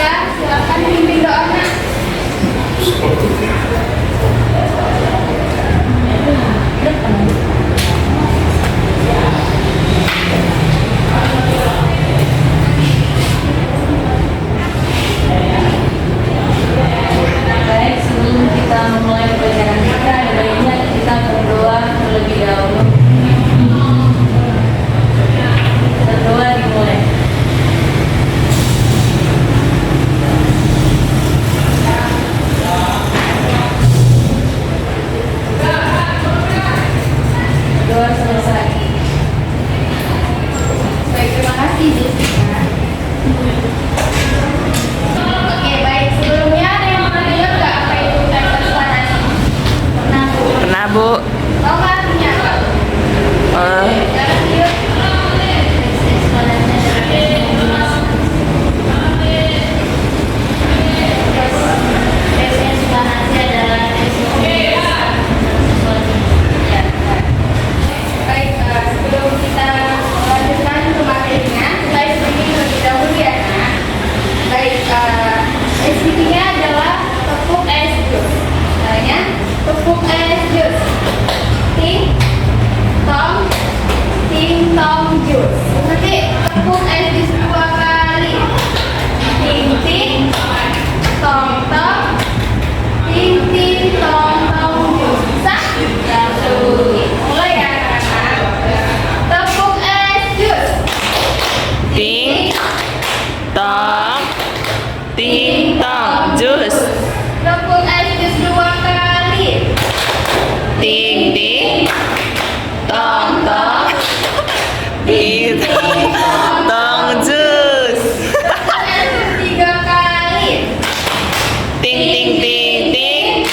ya, silakan pimpin doanya. Baik, sebelum kita memulai pelajaran kita, ada baiknya kita berdoa terlebih dahulu. Berdoa dimulai. Doa selesai. Baik, terima kasih Jessica. Oke, baik. Sebelumnya ada yang pernah dengar nggak apa itu tes eksplorasi? Pernah, Bu? Pernah, Bu. Tahu nggak artinya apa? Sekarang yuk. Tes eksplorasi adalah tes eksplorasi adalah tes Ya, benar. Baik, sebelum kita melanjutkan ke materinya, kita screening terlebih dahulu ya, Nak. Baik, screeningnya adalah tepung es jus. Caranya, tepung es jus. Ting, tong, jus. Nanti tepung es jus 2 kali. Ting, tong, ting, tong, jus. Bisa? Oke, mulai ya anak-anak. Tepung es jus. Ting tong, ting tong, jus. Tepung es jus 2 kali. Ting ting, tong tong, ting tong, jus. Tepung es jus 3 kali. Ting ting ting ting,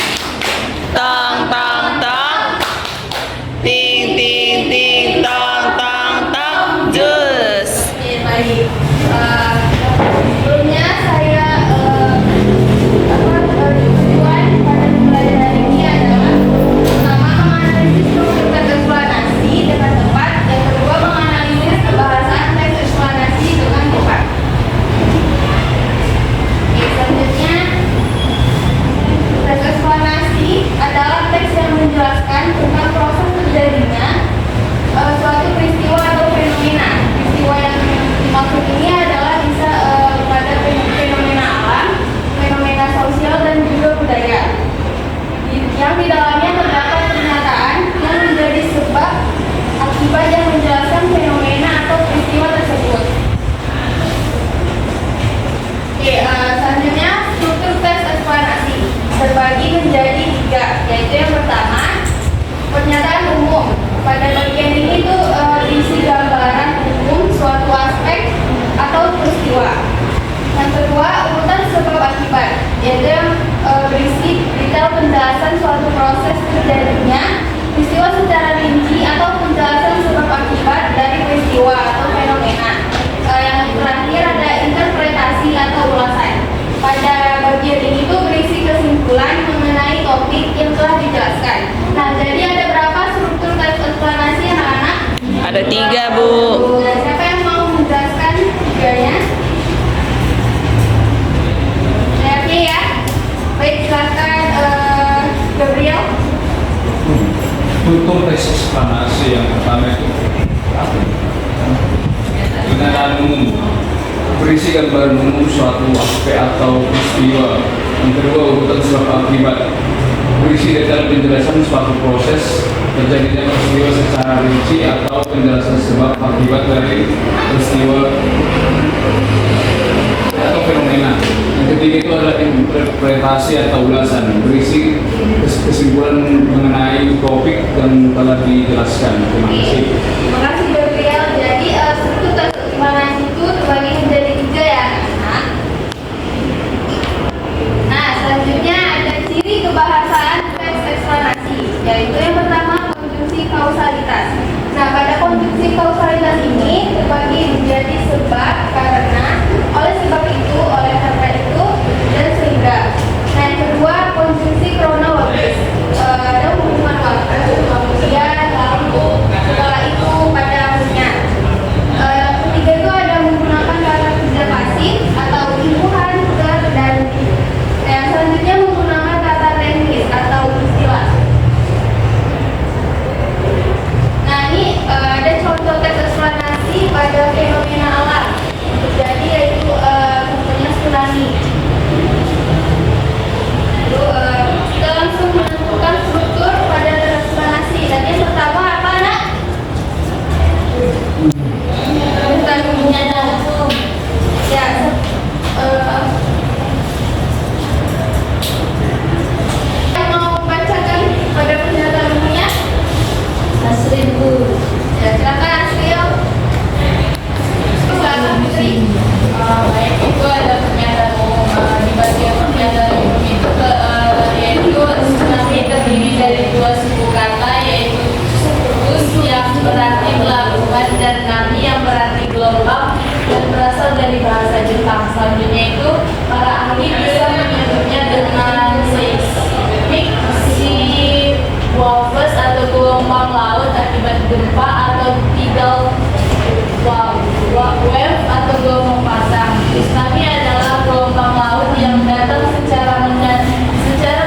tong tong tong, ting ting ting, tong tong tong, jus. Oke, baik. Sebelumnya saya tujuan pada pembelajaran ini adalah pertama menganalisis struktur teks eksplanasi dengan tepat, yang kedua menganalisis kebahasan teks eksplanasi dengan tepat. Oke, selanjutnya teks eksplanasi adalah teks yang menjelaskan tentang proses terjadinya suatu peristiwa atau fenomena. Peristiwa yang dimaksud ini adalah bisa pada fenomena alam, fenomena sosial dan juga budaya. Yang di dalamnya terdapat pernyataan yang menjadi sebab akibat yang menjelaskan fenomena atau peristiwa tersebut. Oke, selanjutnya struktur teks eksplanasi terbagi menjadi 3, yaitu yang pertama pernyataan umum. Pada bagian ini tuh diisi gambaran umum suatu aspek atau peristiwa. Yang kedua urutan sebab akibat, yaitu yang berisi detail penjelasan suatu proses terjadinya peristiwa secara rinci atau penjelasan sebab akibat dari peristiwa atau fenomena. Yang terakhir ada interpretasi atau ulasan. Pada bagian ini tuh berisi kesimpulan mengenai topik yang telah dijelaskan. Nah, jadi ada berapa struktur teks eksplanasi anak-anak? Ada 3, Bu. Nah, siapa yang mau menjelaskan 3-nya? Oke ya. Baik, silakan Gabriel. Struktur teks eksplanasi yang pertama itu apa? Pernyataan umum, berisi gambaran umum suatu aspek atau peristiwa. Yang kedua urutan sebab akibat, berisi detail penjelasan suatu proses terjadinya peristiwa secara rinci atau penjelasan sebab akibat dari peristiwa atau fenomena. Yang ketiga itu adalah interpretasi atau ulasan, berisi kesimpulan mengenai topik yang telah dijelaskan. Terima kasih. Terima kasih Gabriel. Jadi struktur teks eksplanasi itu terbagi menjadi 3 ya anak-anak. Nah, selanjutnya ada ciri kebahasaan teks eksplanasi, yaitu yang pertama konjungsi kausalitas. Nah, pada konjungsi kausalitas ini terbagi menjadi sebab, karena, oleh sebab itu, oleh karena itu, dan sehingga. Nah, yang kedua konjungsi kronologis, ada hubungan waktu, kemudian lalu setelah itu pada selanjutnya itu para ahli bisa menyebutnya dengan seismik, waves atau gelombang laut akibat gempa, atau tidal wave atau gelombang pasang. Tsunami adalah gelombang laut yang datang secara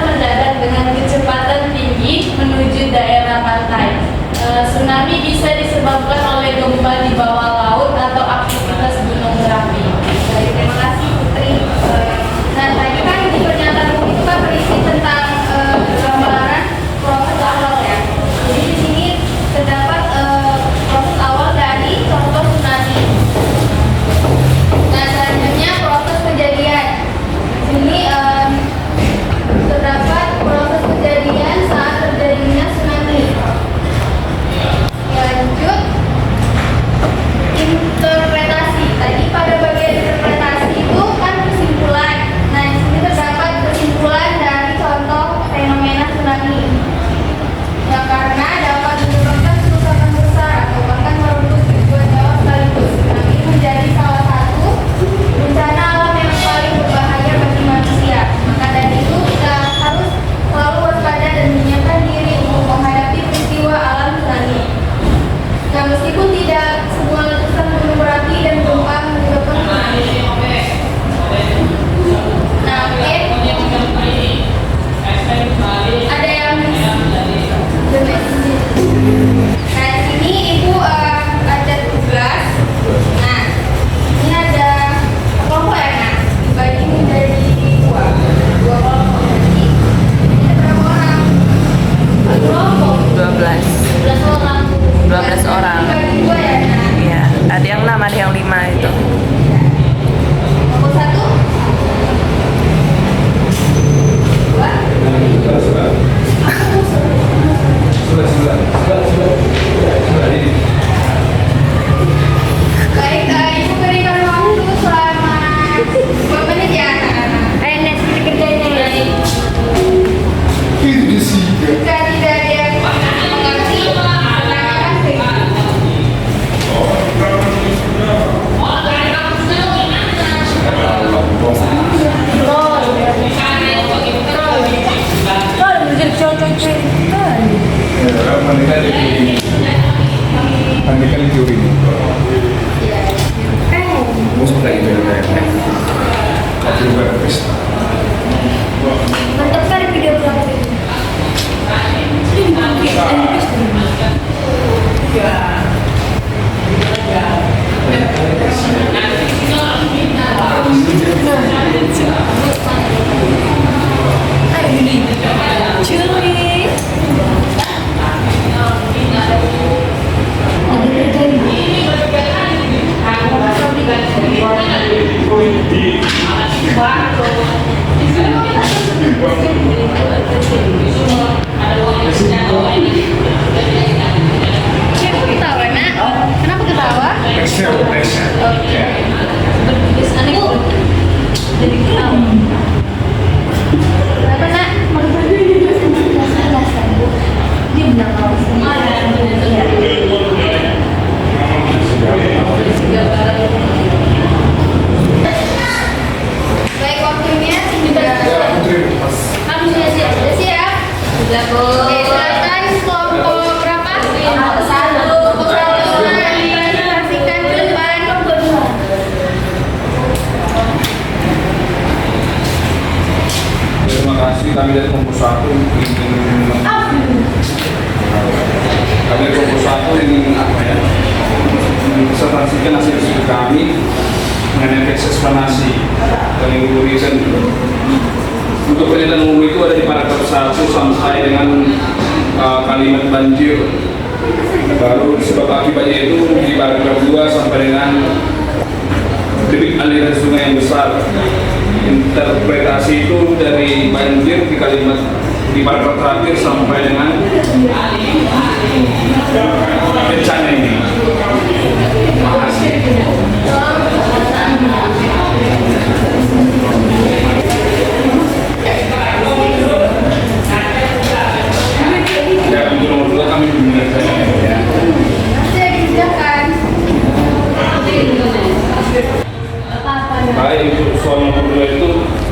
mendadak dengan kecepatan tinggi menuju daerah pantai. Tsunami bisa disebabkan oleh gempa di bawah laut atau aktivitas gunung berapi. Baik, terima kasih Putri. Nah, tadi kan di pernyataan umum itu kan berisi tentang gambaran proses awal ya. Jadi di sini terdapat proses awal dari contoh tsunami. Nah, selanjutnya proses kejadian. Di sini terdapat proses kejadian saat terjadinya tsunami. Lanjut, interpretasi. Tadi pada bagian interpretasi itu kan kesimpulan. Nah, di sini terdapat kesimpulan dari contoh fenomena tsunami. Yang karena dapat menyebabkan kerusakan besar atau bahkan merenggut ribuan nyawa sekaligus. Tsunami menjadi salah satu bencana alam yang paling berbahaya bagi manusia. Maka dari itu kita harus selalu waspada dan menyiapkan diri untuk menghadapi peristiwa alam tsunami. Nah, meskipun tidak semua letusan gunung berapi dan gempa menyebabkan tsunami. Nah, oke. Ada yang nah, di sini Ibu ada tugas. Nah, ini ada kelompok ya, Nak? Dibagi menjadi dua kelompok. Jadi, ini berapa orang? Kelompok 12 12 orang. 12 orang. Dibagi dua ya, Nak? Iya, ada yang 6, ada yang 5 itu. Kelompok 1 Baik, Ibu berikan waktu selama 2 menit ya, anak-anak. Ayo, Nes, kita kerjain ya. Jika tidak ada yang mengerti, tanyakan ke Ibu. Pandikan di teori ini. Musuh lagi itu ya. Coba pesta. Mantap sekali video berapa ini? Kenapa ketawa, Nak? Kenapa ketawa? Kenapa, Nak? Dia bilang kalau semua baik, waktunya sudah. Kamu sudah siap? Sudah siap? Sudah, Bu. Oke, silakan kelompok berapa? Kelompok 1. Kelompok 1 dipresentasikan ke depan. Terima kasih, kami dari kelompok 1 kami dari kelompok 1 ingin apa ya, menpresentasikan hasil studi kami mengenai teks eksplanasi yang Ibu berikan. Untuk pernyataan umum itu ada di paragraf 1 sampai dengan kalimat banjir. Baru sebab akibatnya itu di paragraf 2 sampai dengan debit aliran sungai yang besar. Interpretasi itu dari banjir di kalimat di paragraf terakhir sampai dengan bencana ini. Terima kasih. Ya, untuk nomor 2 kami mendengarkan ya. Masih disediakan. Baik,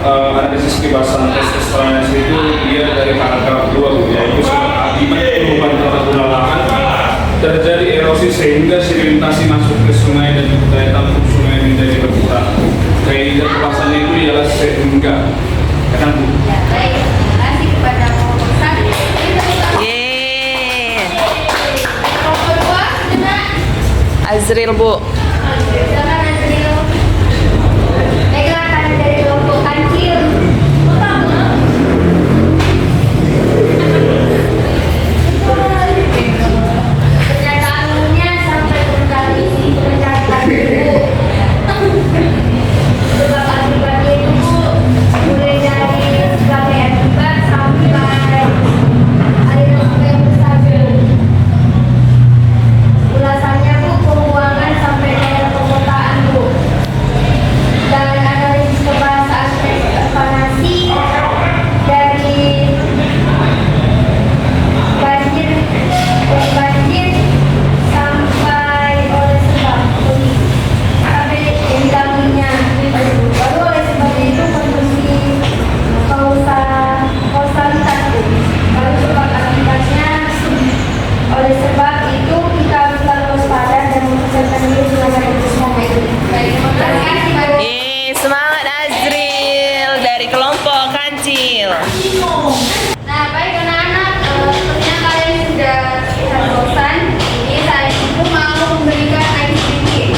analisis kebebasan tes eksplanasi itu dia dari paragraf 2 Bu, yaitu akibat perubahan tata guna lahan terjadi erosi sehingga sedimentasi masuk ke sungai dan daya tampung sungai menjadi berkurang. Kaidah pembahasannya itu ialah sehingga. Kan Bu? Ya, baik. Terima kasih kepada kelompok 1. Kita utama. Yeay. Kelompok 2, kena. Azril Bu. Silakan Azril. Pegang tangan dari kelompok kancil. Pernyataan umumnya sampai tentang isi pernyataan ibu. Sebab akibatnya itu mulai dari sebagai akibat sampai aliran yang besar. Ulasannya Bu, pembuangan sampai daerah perkotaan Bu. Dan analisis kebahasa aspek eksplanasi dari banjir sampai oleh sebab sampai yang ditangguhnya. Baru oleh sebab itu konsumsi kausalitas Bu. Baru sebab akibatnya oleh sebab itu kita harus selalu waspada dan mempersiapkan diri menghadapi semua itu. Baik, terima kasih Pak. Yeay, semangat Azril dari kelompok kancil. Nah, baik anak-anak, sepertinya kalian sudah lihat bosan. Jadi saya itu mau memberikan ice breaking.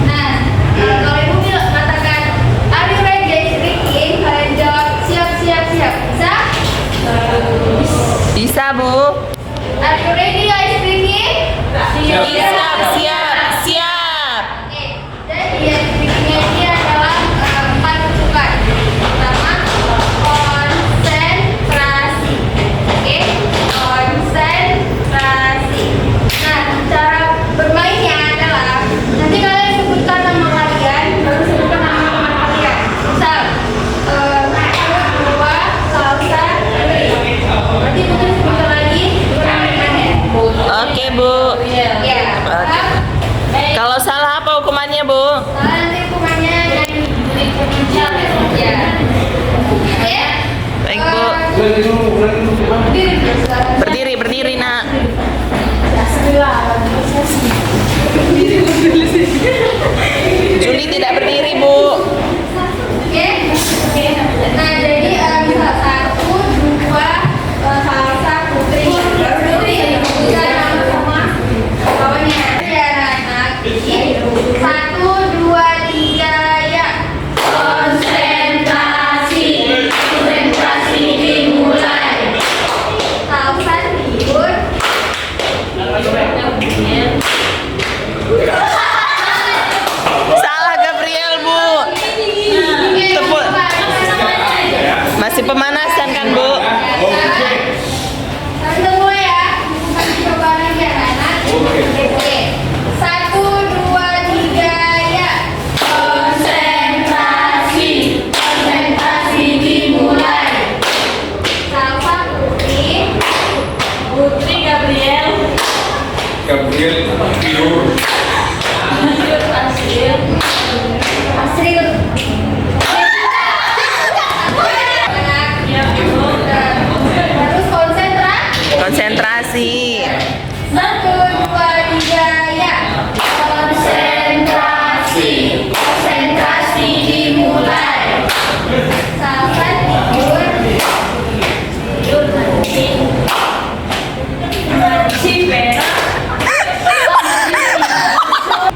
Nah, kalau ibu bilang katakan, are you ready ice breaking? Kalian jawab siap, siap, siap. Bisa? Bisa Bu. Are you ready ice breaking? Siap, siap, siap. Oke, jadi ice breakingnya ini adalah 4 bentukan. Pertama, konsentrasi. Oke, konsentrasi. Nah, cara bermainnya adalah nanti kalian sebutkan nama kalian, baru sebutkan nama teman kalian. Misal, satu, dua, salsa, three. Berarti mungkin sebutkan lagi nama temannya. Oke Bu. Ya, paham? Kalau salah apa hukumannya Bu? Nanti hukumannya jadi ya. Oke. Baik, Bu. Berdiri, berdiri nak. Juli tidak berdiri Bu. Oke. Nah, jadi misal 1, 2, salsa putri. Putri juga sama kawannya. Ya, anak. 1, 2, 3, ya. Konsentrasi. Konsentrasi dimulai. Salsa tidur. Salah Gabriel Bu. Tepuk. Masih pemanasan kan Bu? Tante mulai ya. Kasih coba lagi ya anak. Oke. 1, 2, 3, ya. Konsentrasi. Konsentrasi dimulai. Salsa putri. Putri Gabriel. Gabriel tidur. Asril. Terus Konsentrasi. 1, 2, 3, ya. Konsentrasi. Konsentrasi dimulai. Salsa tidur.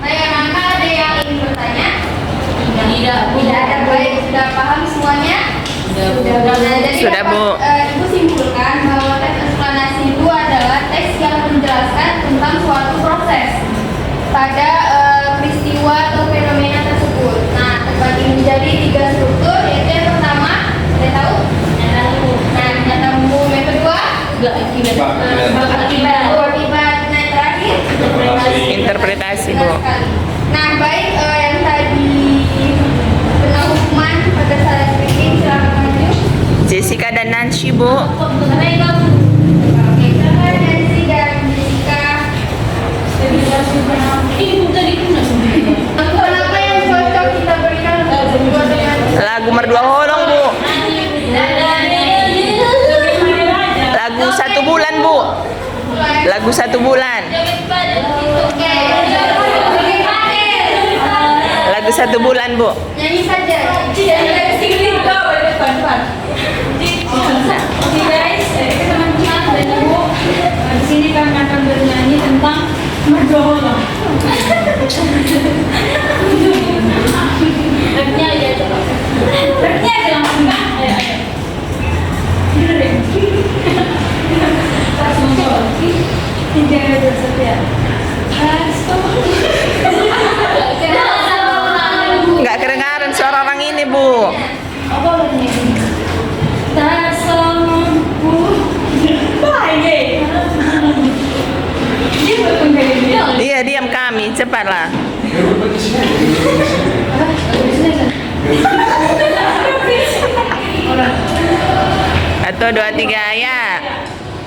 Baik, anak-anak, ada yang ingin bertanya? Tidak ada. Baik, sudah paham semuanya? Sudah. Nah, jadi Sudah, Bu. Ibu simpulkan bahwa tes eksplanasi itu adalah tes yang menjelaskan tentang suatu proses pada peristiwa atau fenomena tersebut. Nah, terbagi menjadi 3 struktur, yaitu yang pertama, ada tahu? Nah, nyata umum. Yang kedua, akibat. Nah, yang terakhir, Interpretasi Bu. benar sekali. Nah, baik, yang tadi kena hukuman pada saat speaking, silakan maju. Jessica dan Nancy Bu. Oke, silakan Nancy dan Jessica. Lagu apa yang cocok kita berikan buat dengan Lagu Merdu Holong Bu. Lagu 1 bulan. Oke. Lagu 1 bulan, Bu. Nyanyi saja. Oke guys, teman-teman dan ibu, di sini kami akan bernyanyi tentang Madonna. Rapnya aja coba. Rapnya aja langsung kan? Ayo, ayo. Bener deh. Langsung coba. Jangan bersetia. Nggak kedengaran suara orang ini, Bu. Apa lagunya ini? Tak semampu. Baik. Dia bukan kayak dia. Iya, diam kami. Cepatlah. Satu, dua, tiga, ya.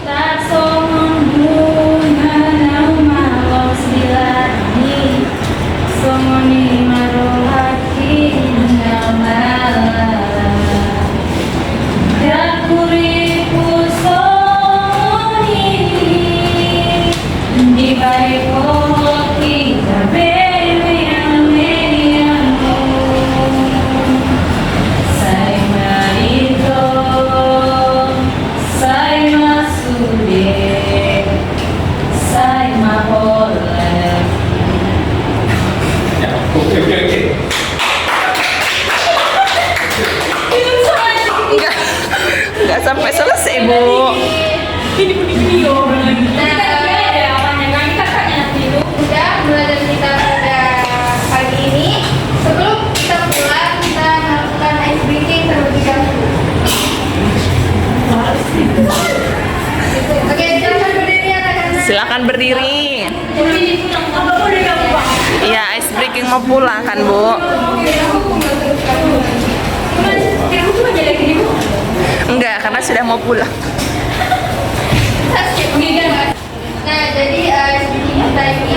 Tak semampu nanau malos dilani somoni marohaki namalah Yakuriku somoni di balik koki kabeh yang mediamu Sai marito Sai masude Sai mahole Ya, oke. Nggak sampai selesai, Bu. Ini video orang lagi. Udah mulai dari kita pada pagi ini. Sebelum kita pulang, kita melakukan ice breaking terlebih dahulu. Oke, silakan berdiri anak-anak. Silakan berdiri. Apa boleh kamu Pak? Iya, ice breaking mau pulang kan, Bu? Kamu cuma jadi gini Bu. Enggak, karena sudah mau pulang. Nah, jadi ice breaking kita ini